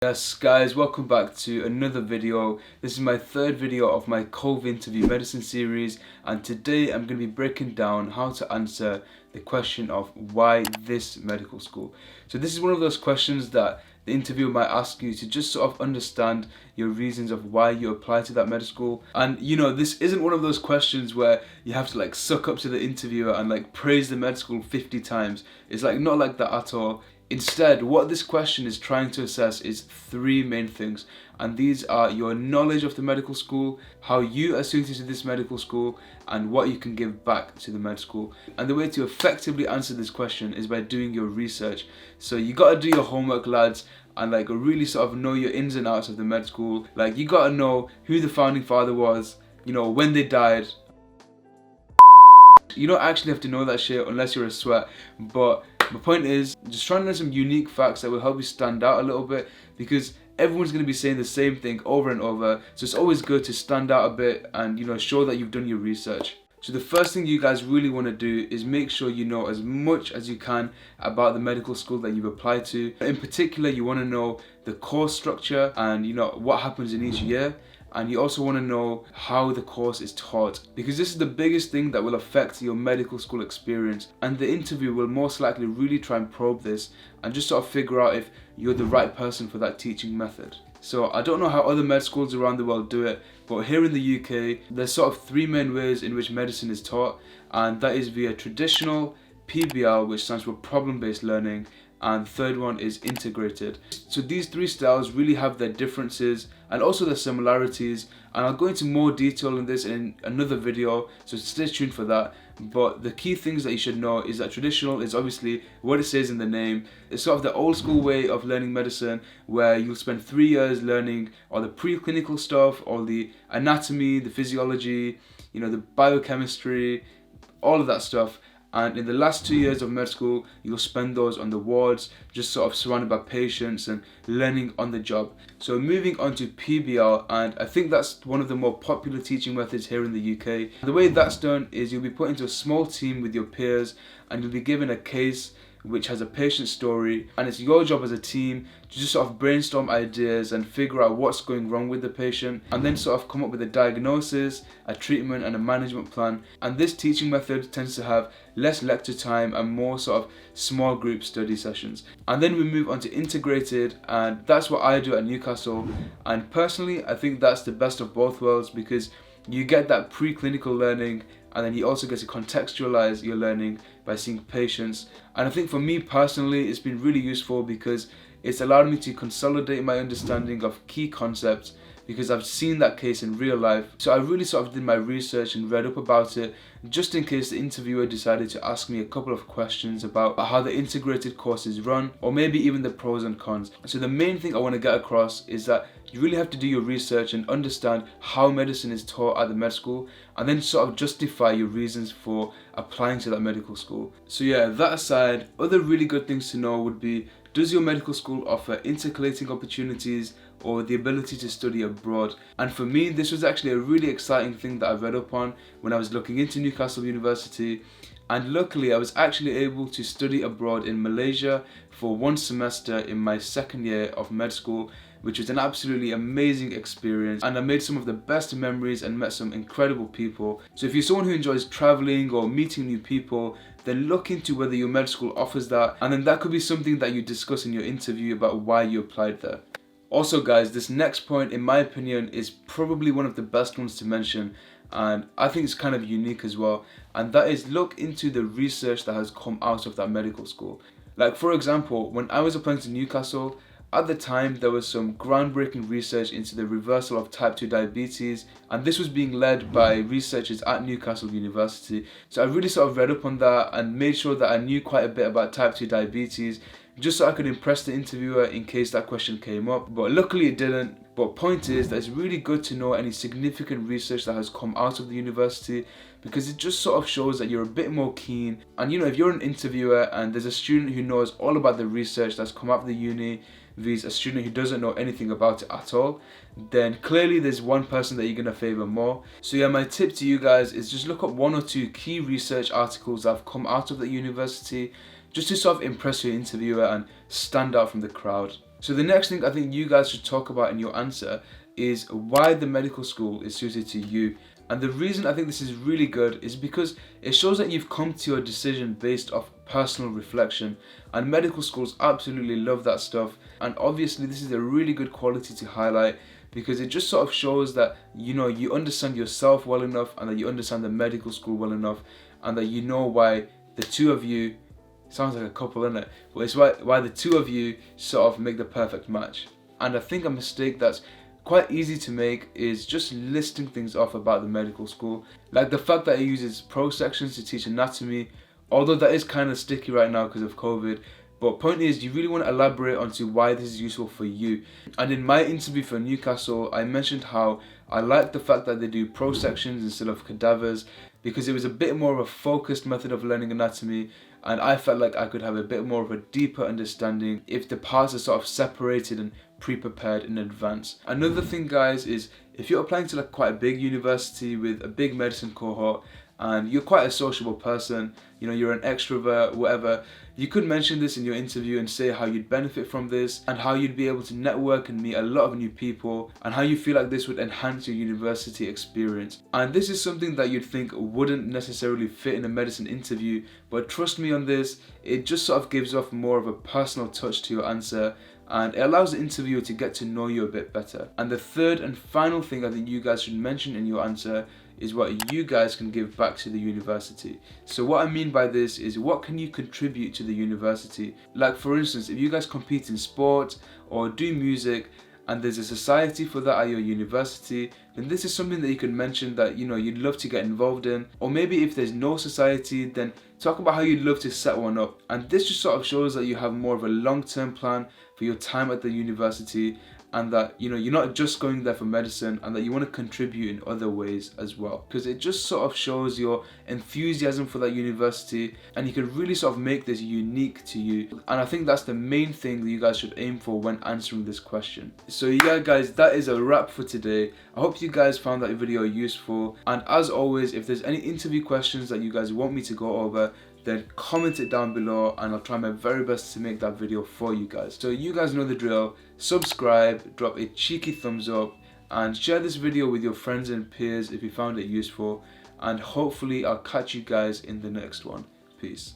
Yes guys, welcome back to another video. This is my third video of my COVInterview medicine series, and today I'm going to be breaking down how to answer the question of why this medical school. So this is one of those questions that the interviewer might ask you to just sort of understand your reasons of why you apply to that medical school. And you know, this isn't one of those questions where you have to like suck up to the interviewer and like praise the med school 50 times. It's like not like that at all. Instead, what this question is trying to assess is three main things, and these are your knowledge of the medical school, how you are suited to this medical school, and what you can give back to the med school. And the way to effectively answer this question is by doing your research. So you gotta do your homework, lads, and like really sort of know your ins and outs of the med school. Like you gotta know who the founding father was, you know, when they died. You don't actually have to know that shit unless you're a sweat, but my point is just trying to learn some unique facts that will help you stand out a little bit, because everyone's going to be saying the same thing over and over, so it's always good to stand out a bit and, you know, show that you've done your research. So the first thing you guys really want to do is make sure you know as much as you can about the medical school that you've applied to. In particular, you want to know the course structure and, you know, what happens in each year. And you also want to know how the course is taught, because this is the biggest thing that will affect your medical school experience, and the interview will most likely really try and probe this and just sort of figure out if you're the right person for that teaching method. So I don't know how other med schools around the world do it, but here in the UK there's sort of three main ways in which medicine is taught, and that is via traditional, PBL, which stands for problem-based learning, and the third one is integrated. So these three styles really have their differences and also their similarities, and I'll go into more detail on this in another video, so stay tuned for that. But the key things that you should know is that traditional is obviously what it says in the name. It's sort of the old school way of learning medicine, where you'll spend 3 years learning all the preclinical stuff, all the anatomy, the physiology, you know, the biochemistry, all of that stuff. And in the last 2 years of med school, you'll spend those on the wards, just sort of surrounded by patients and learning on the job. So moving on to PBL, and I think that's one of the more popular teaching methods here in the UK. The way that's done is you'll be put into a small team with your peers, and you'll be given a case which has a patient story, and it's your job as a team to just sort of brainstorm ideas and figure out what's going wrong with the patient, and then sort of come up with a diagnosis, a treatment and a management plan. And this teaching method tends to have less lecture time and more sort of small group study sessions. And then we move on to integrated, and that's what I do at Newcastle, and personally I think that's the best of both worlds, because you get that preclinical learning, and then you also get to contextualize your learning by seeing patients. And I think for me personally, it's been really useful because it's allowed me to consolidate my understanding of key concepts, because I've seen that case in real life. So I really sort of did my research and read up about it, just in case the interviewer decided to ask me a couple of questions about how the integrated course is run, or maybe even the pros and cons. So the main thing I want to get across is that you really have to do your research and understand how medicine is taught at the med school, and then sort of justify your reasons for applying to that medical school. So yeah, that aside, other really good things to know would be, does your medical school offer intercalating opportunities or the ability to study abroad? And for me, this was actually a really exciting thing that I read up on when I was looking into Newcastle University. And luckily I was actually able to study abroad in Malaysia for 1 semester in my second year of med school, which was an absolutely amazing experience, and I made some of the best memories and met some incredible people. So if you're someone who enjoys traveling or meeting new people, then look into whether your med school offers that, and then that could be something that you discuss in your interview about why you applied there. Also guys, this next point in my opinion is probably one of the best ones to mention, and I think it's kind of unique as well, and that is look into the research that has come out of that medical school. Like for example, when I was applying to Newcastle, at the time there was some groundbreaking research into the reversal of type 2 diabetes, and this was being led by researchers at Newcastle University. So I really sort of read up on that and made sure that I knew quite a bit about type 2 diabetes, just so I could impress the interviewer in case that question came up, but luckily it didn't. But point is that it's really good to know any significant research that has come out of the university, because it just sort of shows that you're a bit more keen. And you know, if you're an interviewer and there's a student who knows all about the research that's come out of the uni versus a student who doesn't know anything about it at all, then clearly there's one person that you're going to favour more. So yeah, my tip to you guys is just look up 1 or 2 key research articles that have come out of the university, just to sort of impress your interviewer and stand out from the crowd. So the next thing I think you guys should talk about in your answer is why the medical school is suited to you. And the reason I think this is really good is because it shows that you've come to your decision based off personal reflection, and medical schools absolutely love that stuff. And obviously this is a really good quality to highlight, because it just sort of shows that, you know, you understand yourself well enough, and that you understand the medical school well enough, and that you know why the two of you, sounds like a couple, isn't it? But it's why the two of you sort of make the perfect match. And I think a mistake that's quite easy to make is just listing things off about the medical school, like the fact that it uses pro sections to teach anatomy, although that is kind of sticky right now because of COVID. But point is, you really want to elaborate onto why this is useful for you. And in my interview for Newcastle, I mentioned how I like the fact that they do pro sections instead of cadavers, because it was a bit more of a focused method of learning anatomy, and I felt like I could have a bit more of a deeper understanding if the parts are sort of separated and pre-prepared in advance. Another thing, guys, is if you're applying to like quite a big university with a big medicine cohort, and you're quite a sociable person, you know, you're an extrovert, whatever, you could mention this in your interview and say how you'd benefit from this, and how you'd be able to network and meet a lot of new people, and how you feel like this would enhance your university experience. And this is something that you'd think wouldn't necessarily fit in a medicine interview, but trust me on this, it just sort of gives off more of a personal touch to your answer, and it allows the interviewer to get to know you a bit better. And the third and final thing I think you guys should mention in your answer is what you guys can give back to the university. So what I mean by this is, what can you contribute to the university? Like for instance, if you guys compete in sport or do music, and there's a society for that at your university, then this is something that you can mention that, you know, you'd love to get involved in. Or maybe if there's no society, then talk about how you'd love to set one up. And this just sort of shows that you have more of a long-term plan for your time at the university, and that, you know, you're not just going there for medicine, and that you want to contribute in other ways as well, because it just sort of shows your enthusiasm for that university, and you can really sort of make this unique to you. And I think that's the main thing that you guys should aim for when answering this question. So yeah guys, that is a wrap for today. I hope you guys found that video useful, and as always, if there's any interview questions that you guys want me to go over, then comment it down below, and I'll try my very best to make that video for you guys. So you guys know the drill. Subscribe, drop a cheeky thumbs up, and share this video with your friends and peers if you found it useful, and hopefully I'll catch you guys in the next one. Peace.